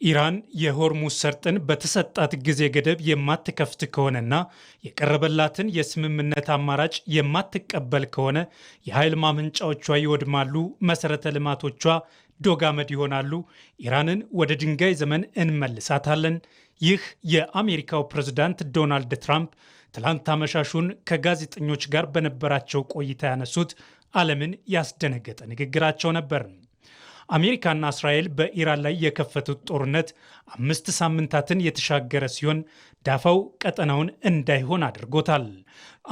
ኢራን የሆርሙዝ ሰርጥን በተሰጣት ጊዜ ገደብ የማትከፍት ከሆነና የቀረበላትን የስምምነት አማራጭ የማትቀበል ከሆነ የኃይል ማመንጫዎቿ ይወድማሉ፣ መሰረተ ልማቶቿ ዶጋመድ ይሆናሉ፣ ኢራንን ወደ ድንጋይ ዘመን እንመልሳታለን። ይህ የአሜሪካው ፕሬዝዳንት ዶናልድ ትራምፕ ትላንት አመሻሹን ከጋዜጠኞች ጋር በነበራቸው ቆይታ ያነሱት ዓለምን ያስደነገጠ ንግግራቸው ነበር። አሜሪካና እስራኤል በኢራን ላይ የከፈቱት ጦርነት 5 ሳምንታትን የተሻገረ ሲሆን ዳፋው ቀጠናውን እንዳይሆን አድርጎታል።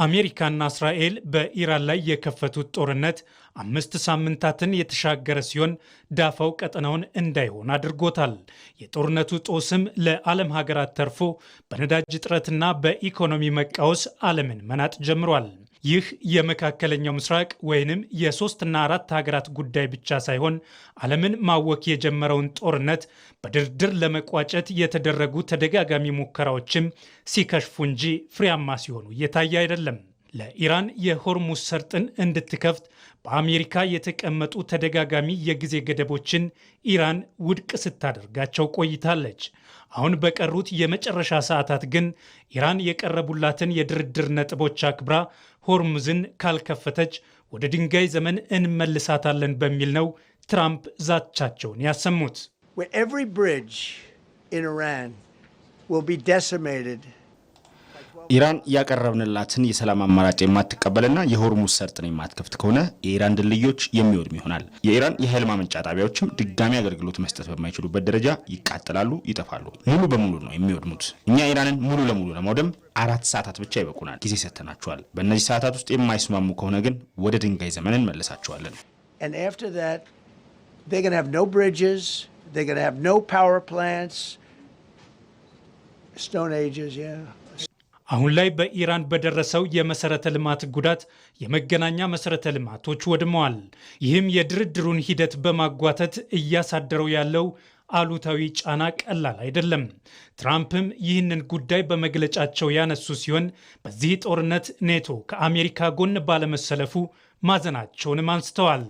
አሜሪካና እስራኤል በኢራን ላይ የከፈቱት ጦርነት 5 ሳምንታትን የተሻገረ ሲሆን ዳፋው ቀጠናውን እንዳይሆን አድርጎታል። የጦርነቱ ጦስም ለዓለም ሀገራት ተርፎ በነዳጅ እጥረትና በኢኮኖሚ መቃወስ ዓለምን መናጥ ጀምሯል። ይህ የመካከለኛው ምስራቅ ወይንም የ3 እና 4 ሀገራት ጉዳይ ብቻ ሳይሆን ዓለምን ማወክ የጀመረውን ጦርነት በድርድር ለመቋጨት የተደረጉ ተደጋጋሚ ሙከራዎችም ሲከሽፉ እንጂ ፍሬያማ ሲሆኑ እየታየ አይደለም። ለኢራን የሆርሙዝ ሰርጥን እንድትከፍት በአሜሪካ የተቀመጡ ተደጋጋሚ የጊዜ ገደቦችን ኢራን ውድቅ ስታደርጋቸው ቆይታለች። አሁን በቀሩት የመጨረሻ ሰዓታት ግን ኢራን የቀረቡላትን የድርድር ነጥቦች አክብራ ሆርሙዝን ካልከፈተች ወደ ድንጋይ ዘመን እንመልሳታለን በሚል ነው ትራምፕ ዛቻቸውን ያሰሙት። ኢራን ያቀረብንላትን የሰላም አማራጭ የማትቀበልና የሆርሙዝ ሰርጥን የማትከፍት ከሆነ የኢራን ድልድዮች የሚወድም ይሆናል። የኢራን የኃይል ማመንጫ ጣቢያዎችም ድጋሚ አገልግሎት መስጠት በማይችሉበት ደረጃ ይቃጠላሉ፣ ይጠፋሉ። ሙሉ በሙሉ ነው የሚወድሙት። እኛ ኢራንን ሙሉ ለሙሉ ለማውደም 4 ሰዓታት ብቻ ይበቁናል። ጊዜ ሰጥተናቸዋል። በእነዚህ ሰዓታት ውስጥ የማይስማሙ ከሆነ ግን ወደ ድንጋይ ዘመን እንመልሳቸዋለን። አሁን ላይ በኢራን በደረሰው የመሰረተ ልማት ጉዳት የመገናኛ መሰረተ ልማቶች ወድመዋል። ይህም የድርድሩን ሂደት በማጓተት እያሳደረው ያለው አሉታዊ ጫና ቀላል አይደለም። ትራምፕም ይህንን ጉዳይ በመግለጫቸው ያነሱ ሲሆን በዚህ ጦርነት ኔቶ ከአሜሪካ ጎን ባለመሰለፉ ማዘናቸውንም አንስተዋል።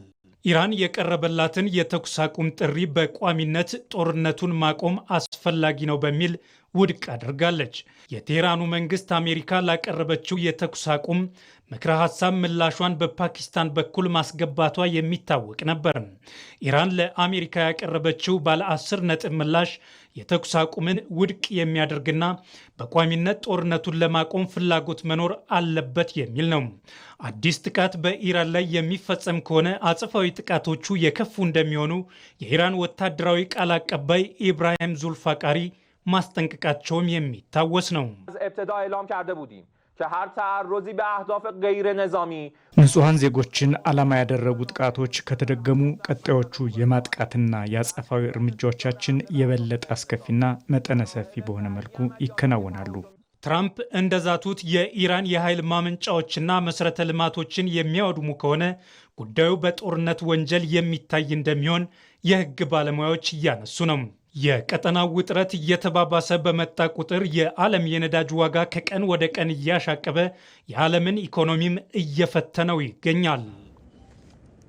ኢራን የቀረበላትን የተኩስ አቁም ጥሪ በቋሚነት ጦርነቱን ማቆም አስፈላጊ ነው በሚል ውድቅ አድርጋለች። የቴህራኑ መንግስት አሜሪካ ላቀረበችው የተኩስ አቁም ምክረ ሀሳብ ምላሿን በፓኪስታን በኩል ማስገባቷ የሚታወቅ ነበር። ኢራን ለአሜሪካ ያቀረበችው ባለ 10 ነጥብ ምላሽ የተኩስ አቁምን ውድቅ የሚያደርግና በቋሚነት ጦርነቱን ለማቆም ፍላጎት መኖር አለበት የሚል ነው። አዲስ ጥቃት በኢራን ላይ የሚፈጸም ከሆነ አጸፋዊ ጥቃቶቹ የከፉ እንደሚሆኑ የኢራን ወታደራዊ ቃል አቀባይ ኢብራሂም ዙልፋቃሪ ማስጠንቀቃቸውም የሚታወስ ነው። ንጹሐን ዜጎችን ዓላማ ያደረጉ ጥቃቶች ከተደገሙ ቀጣዮቹ የማጥቃትና የአጸፋዊ እርምጃዎቻችን የበለጠ አስከፊና መጠነ ሰፊ በሆነ መልኩ ይከናወናሉ። ትራምፕ እንደዛቱት የኢራን የኃይል ማመንጫዎችና መሰረተ ልማቶችን የሚያወድሙ ከሆነ ጉዳዩ በጦርነት ወንጀል የሚታይ እንደሚሆን የሕግ ባለሙያዎች እያነሱ ነው። የቀጠናው ውጥረት እየተባባሰ በመጣ ቁጥር የዓለም የነዳጅ ዋጋ ከቀን ወደ ቀን እያሻቀበ የዓለምን ኢኮኖሚም እየፈተነው ይገኛል።